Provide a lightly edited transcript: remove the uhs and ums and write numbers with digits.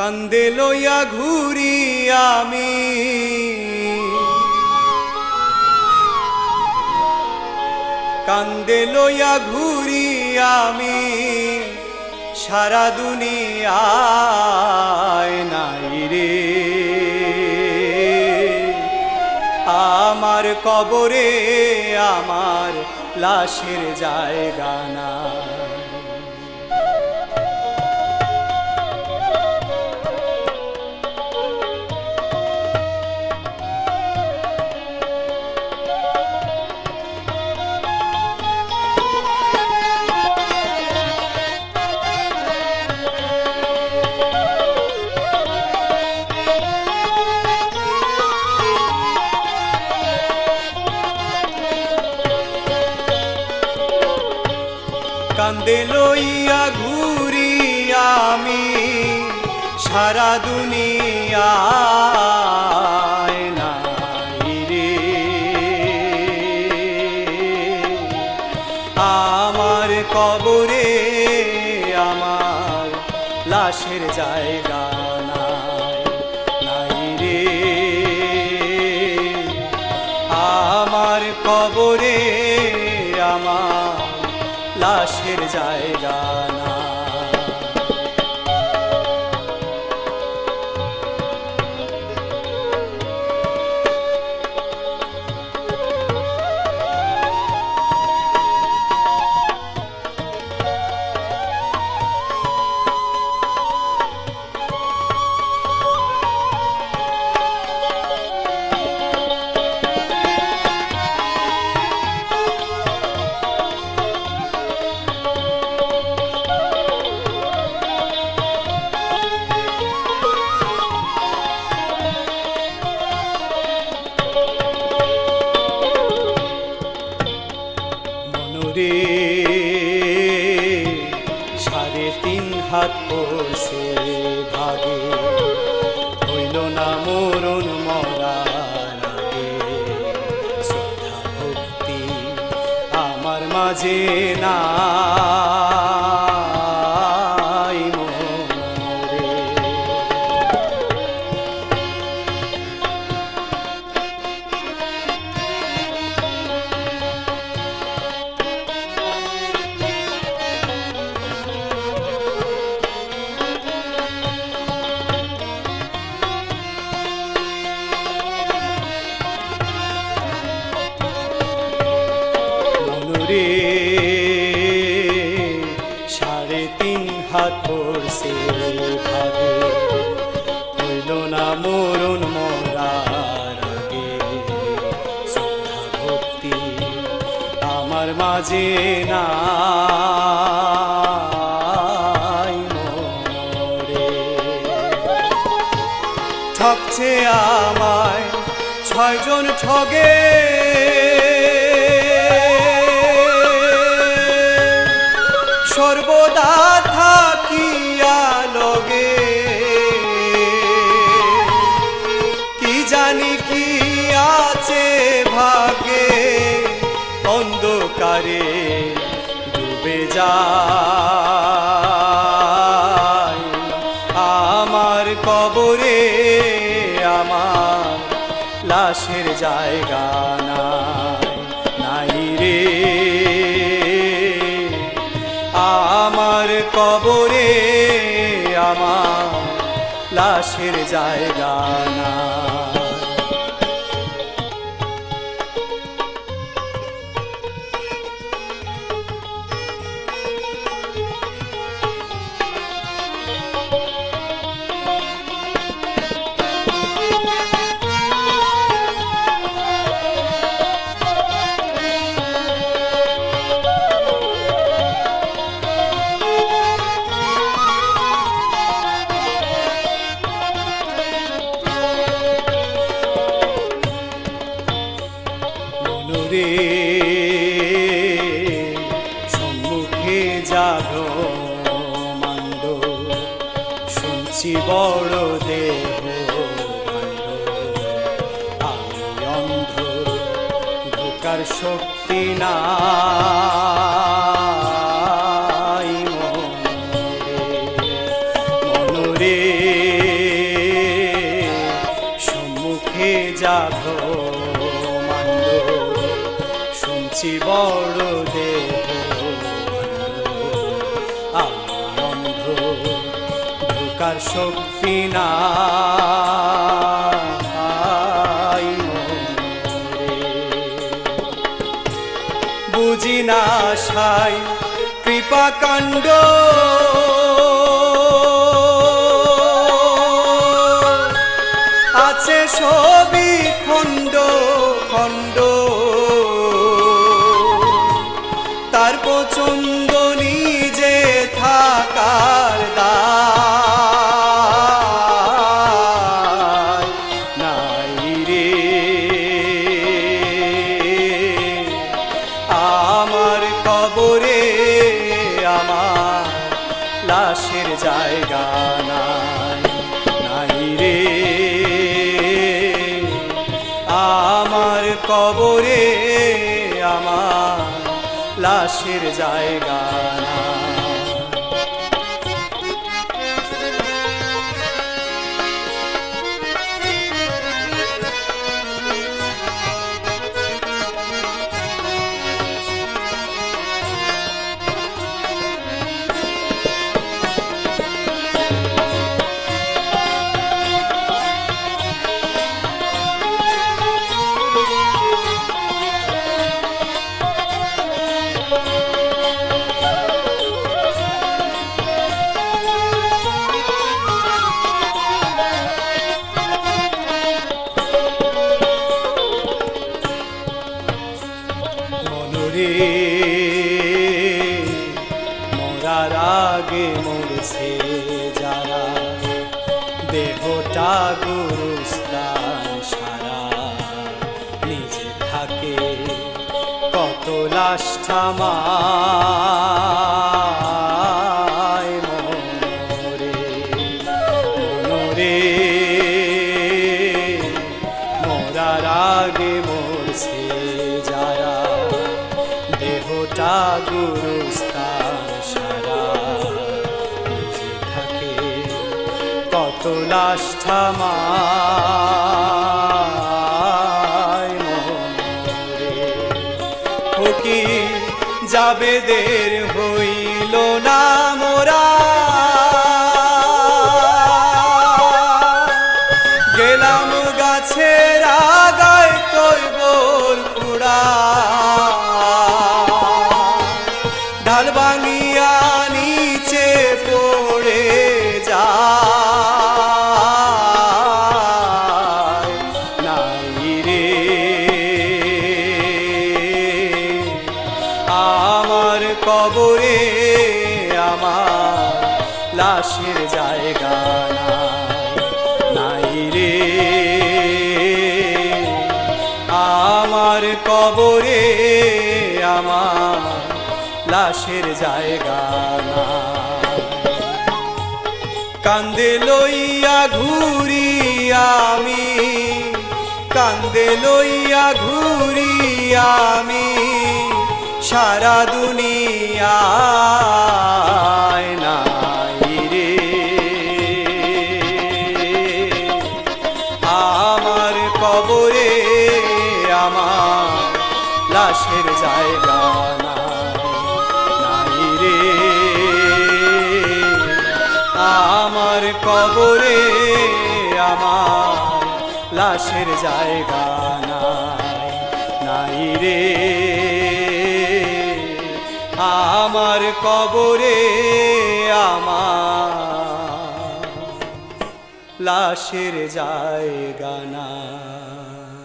কান্দে লইয়া ঘুরি আমি কান্দে লইয়া ঘুরি আমি সারা দুনিয়ায় নাই রে আমার কবরে আমার লাশের জায়গা না কান্দে লইয়া ঘুরি আমি সারা দুনিয়ায় নাই রে আমার কবরে আমার লাশের জায়গা নাই রে আমার কবরে আমার লাশের জায়গা না সাড়ে তিন হাত পড়ছে ভাগে হইল না মরণ মরার আগে শ্রদ্ধা ভক্তি আমার মাঝে না সাড়ে তিন হাত পড়ছে ভাগে হইল না মরণ মরার আগে শ্রদ্ধা ভক্তি আমার মাঝে না ঠকছে আমায় ছয়জন ঠগে সর্বদা থাকিয়া লগে কি জানি কি আছে ভাগে অন্ধকারে ডুবে যায় আমার কবরে আমার লাশের জায়গা নাই রে আমার কবরে আমার লাশের জায়গা না সম্মুখে জাগো মান্দ শুনছি বড় দেহ আমি অন্ধ ঢোকার শক্তি নাই মনরে বড় দেহ আমি অন্ধ ঢোকার শক্তি নাই মনে বুঝি না সাই কৃপাকাণ্ড আছে সবই খণ্ড খণ্ড তার প্রচণ্ড নিজে থাকার দায় নাই রে আমার কবরে আমার লাশের জায়গা নাই নাই রে আমার কবরে আমার লাশের জায়গা না মরার আগে মরছে যারা দেহটা গুরুস্থান সারা নিজে থাকে কত লাশ থামায় মরে মনরে মরার আগে মরছে যারা দেহটা গুরুস্থান সারা নিজে থাকে কত লাশ থামায় মরে ফকির জাবেদের হইল না মোরা গেলাম গাছের আগায় কইবর কুড়া ঢাল ভাঙিয়া নিচে পড়ে যায় নাই রে আমার কবরে আমার লাশের জায়গা নাই রে আমার কবরে আমার লাশের জায়গা না কান্দে লইয়া ঘুরি আমি কান্দে লইয়া ঘুরি আমি সারা দুনিয়ায় নাই রে আমার কবরে আমার লাশের জায়গা নাই রে আমার কবরে আমার লাশের জায়গা নাই রে আমার কবরে আমার লাশের জায়গা নাই।